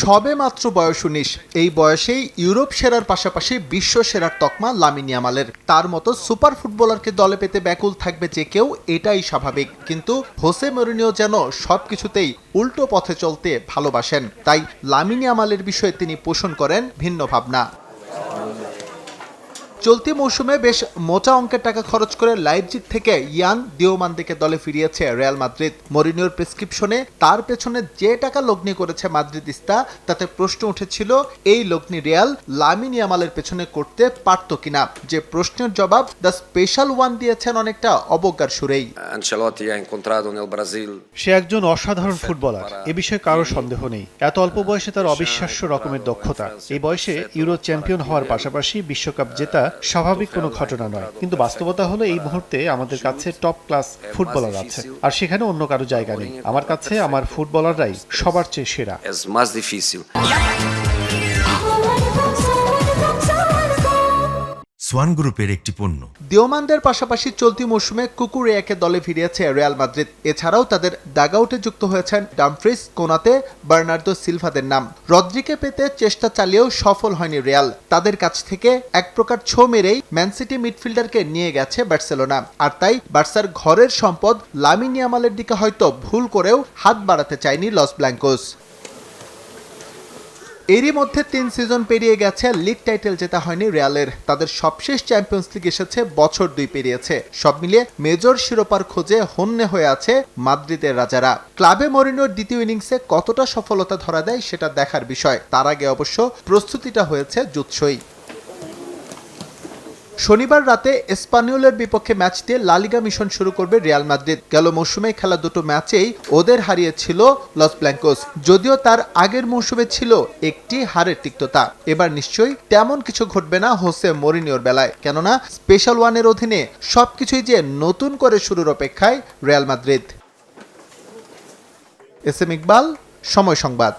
সবে মাত্র বয়স ১৯। এই বয়সেই ইউরোপ সেরার পাশাপাশি বিশ্ব সেরার তকমা লামিন ইয়ামালের। তার মতো সুপার ফুটবলারকে দলে পেতে ব্যাকুল থাকবে যে কেউ, এটাই স্বাভাবিক। কিন্তু হোসে মরিনিও যেন সবকিছুতেই উল্টো পথে চলতে ভালোবাসেন, তাই লামিন ইয়ামালের বিষয়ে তিনি পোষণ করেন ভিন্ন ভাবনা। চলতি মৌসুমে বেশ মোটা অঙ্কের টাকা খরচ করে লাইপজিগ থেকে ইয়ান দিওমান্দেকে দলে ফিরিয়েছে রিয়াল মাদ্রিদ। মরিনিওর প্রেসক্রিপশনে তার পেছনে যে টাকা লগ্নি করেছে মাদ্রিদিস্তা, তাতে প্রশ্ন উঠেছিল এই লগ্নি রিয়াল লামিন ইয়ামালের পেছনে করতে পারত কিনা। যে প্রশ্নের জবাব দ্য স্পেশাল ওয়ান দিয়েছেন অনেকটা অবজ্ঞার সুরেই। সে একজন অসাধারণ ফুটবলার, এ বিষয়ে কারো সন্দেহ নেই। এত অল্প বয়সে তার অবিশ্বাস্য রকমের দক্ষতা। এই বয়সে ইউরো চ্যাম্পিয়ন হওয়ার পাশাপাশি বিশ্বকাপ জেতা স্বাভাবিক কোনো ঘটনা নয়, কিন্তু বাস্তবতা হলো এই মুহূর্তে আমাদের কাছে টপ ক্লাস ফুটবলার আছে, আর সেখানে অন্য কারো জায়গা নেই। আমার কাছে আমার ফুটবলাররাই সবার চেয়ে সেরা। সোয়ান গ্রুপের একটি পণ্য। দিওমান্দের পাশাপাশি চলতি মৌসুমে কুকুরেয়াকে দলে ফিরিয়েছে রিয়াল মাদ্রিদ। এছাড়াও তাদের ডাগআউটে যুক্ত হয়েছেন ডামফ্রিস, কোনাতে, বার্নার্দো সিলভাদের নাম। রদ্রিকে পেতে চেষ্টা চালিয়েও সফল হয়নি রিয়াল। তাদের কাছ থেকে এক প্রকার ছো মেরেই ম্যান সিটি মিডফিল্ডারকে নিয়ে গেছে বার্সেলোনা। আর তাই বার্সার ঘরের সম্পদ লামিন ইয়ামালের দিকে হয়তো ভুল করেও হাত বাড়াতে চায়নি লস ব্ল্যাঙ্কোস। এরই মধ্যে ৩ সিজন পেরিয়ে গেছে, লিগ টাইটেল জেতা হয়নি রিয়ালের। তাদের সবশেষ চ্যাম্পিয়ন্স লিগ এসেছে বছর ২ পেরিয়েছে। সব মিলিয়ে মেজর শিরোপার খোঁজে হন্যে হয়ে আছে মাদ্রিদের রাজারা। ক্লাবে মরিনোর দ্বিতীয় ইনিংসে কতটা সফলতা ধরা দেয় সেটা দেখার বিষয়। তার আগে অবশ্য প্রস্তুতিটা হয়েছে জুৎসই। শনিবার রাতে এসপানিওলের বিপক্ষে ম্যাচ দিয়ে লা লিগা মিশন শুরু করবে রিয়াল মাদ্রিদ। গেল মৌসুমে খেলা দুটো ম্যাচেই ওদের হারিয়েছিল লস ব্ল্যাঙ্কোস, যদিও তার আগের মৌসুমে ছিল একটি হারের তিক্ততা। এবার নিশ্চয়ই তেমন কিছু ঘটবে না হোসে মরিনিওর বেলায়, কেননা স্পেশাল ওয়ানের অধীনে সবকিছুই যে নতুন করে শুরুর অপেক্ষায় Real Madrid. S M Iqbal, সময় সংবাদ।